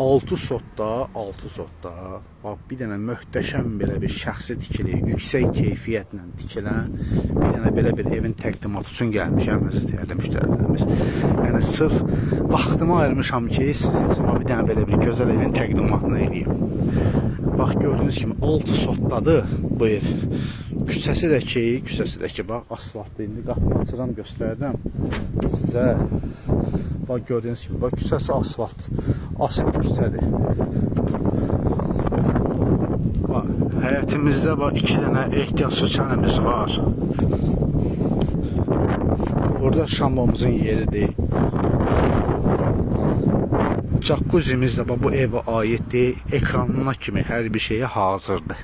6 sotda, 6 sotda. Bax, bir dənə möhtəşəm belə bir şəxsi tikili, yüksək keyfiyyətlə tikilən bir dənə belə bir evin təqdimatı üçün gəlmişəm, əziz dəyərli müştərilərimiz. Yəni sırf vaxtımı ayırmışam ki, sizə bir dənə belə bir gözəl evin təqdimatını eləyim. Bax, gördüyünüz kimi 6 sotdadır bu ev. Küçəsi də ki, bax, asfaltlı. İndi qapını açıram, göstərdim sizə. Bax, gördüyünüz kimi, bax, küçəsi asfalt küçədir. Bax, həyətimizdə bax, 2 dənə ehtiyat su çənəmiz var. Burada şambomuzun yeridir. Jaccuzimiz də bu evə aiddir. Ekranına kimi hər bir şeyə hazırdır.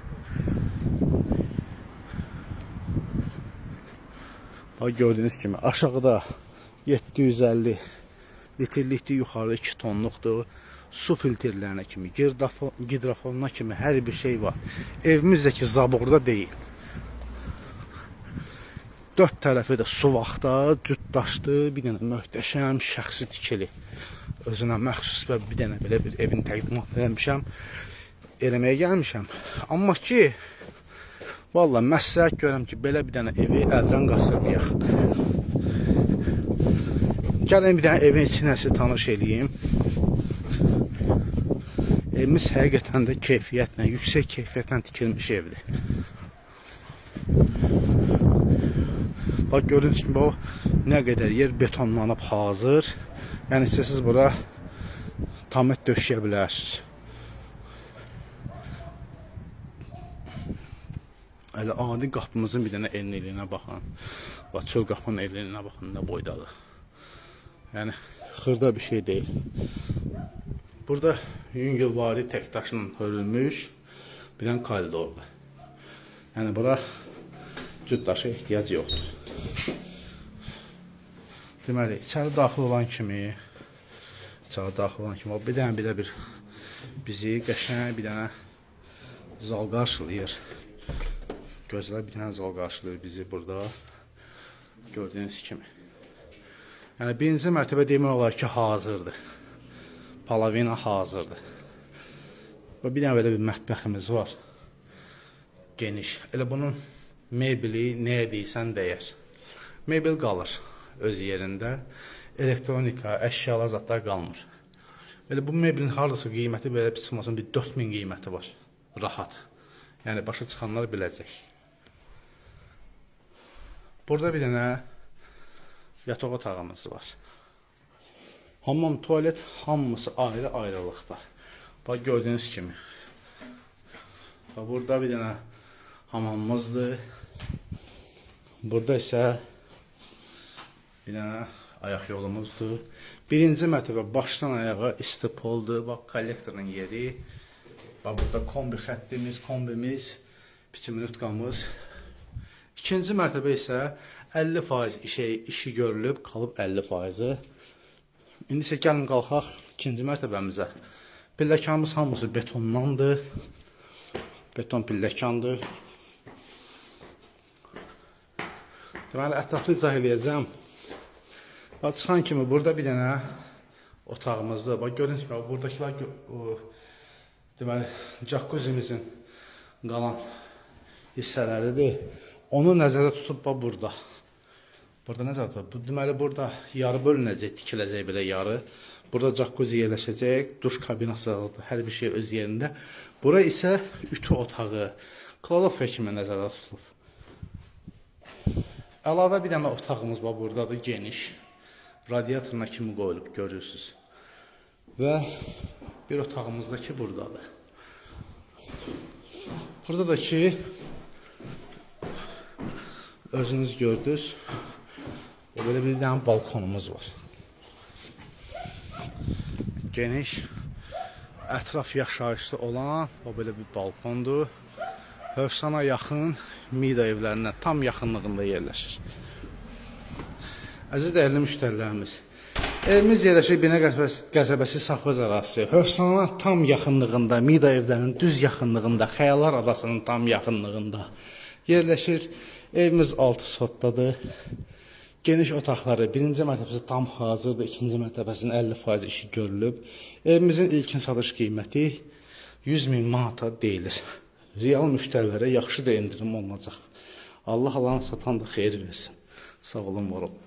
Gördüyünüz kimi aşağıda 750 litrlikdir, yuxarıda 2 tonluqdur. Su filtrlərinə kimi, gidrafonuna kimi hər bir şey var. Evimizdəki zaborda deyil. 4 tərəfi də su vaxtda, cütdaşdı, bir dənə möhtəşəm şəxsi tikili. Özünə məxsus və bir dənə belə bir evin təqdimatını eləməyə gəlmişəm. Amma ki, vallahi məsləhət görürəm ki, belə bir dənə evi əldən qaçırmayaq. Gəlin bir dənə evin içinəsi tanış eləyim. Evimiz həqiqətən də keyfiyyətlə, yüksək keyfiyyətlə tikilmiş evdir. Bax, gördüyünüz kimi, nə qədər yer betonlanıb hazır. Yəni, siz bura tamət döşəyə bilərsiniz. Elə adi qapımızın bir dənə enliliyinə baxın. Bax, çöl qapının enliliyinə baxın, nə boydadır. Yəni, xırda bir şey deyil. Burada yüngülvari tək daşla hörülmüş bir dənə koridordur. Yəni, bura cütdaşa ehtiyac yoxdur. Deməli, içəri daxil olan kimi, bir dənə belə bir bizi qəşəng bir dənə zal qarşılayır. Gözəl bir dənə zal qarşılayır bizi burada. Gördüyünüz kimi. Yəni, birinci mərtəbə demək olar ki, hazırdır. Palavina hazırdır. Və bir dənə belə bir mətbəximiz var. Geniş. Elə bunun mebeli nəyə deyirsən dəyər. Mebel qalır öz yerində. Elektronika, əşyalar, zatlar qalmır. Belə bu mebelin hardasa qiyməti belə bir çıxmasın, bir 4000 qiyməti var. Rahat. Yəni, başa çıxanlar biləcək. Burada bir dənə yataq otağımız var. Hamam, tualet hamısı ayrı-ayrılıqda. Bax, gördüyünüz kimi. Burada bir dənə hamamımızdır. Burada isə bir dənə ayaq yolumuzdur. Birinci mərtəbə başdan ayağa istipoldur. Bax, kollektorun yeri. Bax, burada kombi xəttimiz, kombimiz, biçiminutqamız. İkinci mərtəbə isə 50% işi görülüb, qalıb 50%-i. İndi isə gəlin qalxaq ikinci mərtəbəmizə. Pilləkanımız hamısı betondandır. Beton pilləkandır. Deməli, ətraflı izah eləyəcəm. Bax, çıxan kimi burada bir dənə otağımızdır. Bax, gördüyünüz kimi, buradakılar deməli, jaccuzimizin qalan hissələridir. Onu nəzərdə tutub bax, burada. Burada nəzərdə tutub. Deməli, burada yarı bölünəcək, tikiləcək belə yarı. Burada jacuzzi yerləşəcək, duş kabinası, hər bir şey öz yerində. Bura isə ütü otağı, kladovka kimi nəzərdə tutulub. Əlavə bir dənə otağımız var, buradadır, geniş. Radiatoruna kimi qoyulub, görürsünüz. Və bir otağımız da ki, buradadır. Burada da ki, özünüz gördünüz, belə bir dənə balkonumuz var. Geniş, ətraf yaşayışlı olan belə bir balkondur. Hövsana yaxın Mida evlərinə tam yaxınlığında yerləşir. Əziz dəyərli müştərilərimiz, evimiz yerləşir Binəqədi qəsəbəsi Safxoz ərazisi. Hövsana tam yaxınlığında, Mida evlərinin düz yaxınlığında, Xəyallar adasının tam yaxınlığında yerləşir. Evimiz 6 sotdadır. Geniş otaqları, birinci mərtəbəsi tam hazırdır, ikinci mərtəbəsinin 50% işi görülüb. Evimizin ilkin satış qiyməti 100.000 manata deyilir. Real müştərilərə yaxşı da endirim olunacaq. Allah alan satan da xeyir versin. Sağ olun, var olun.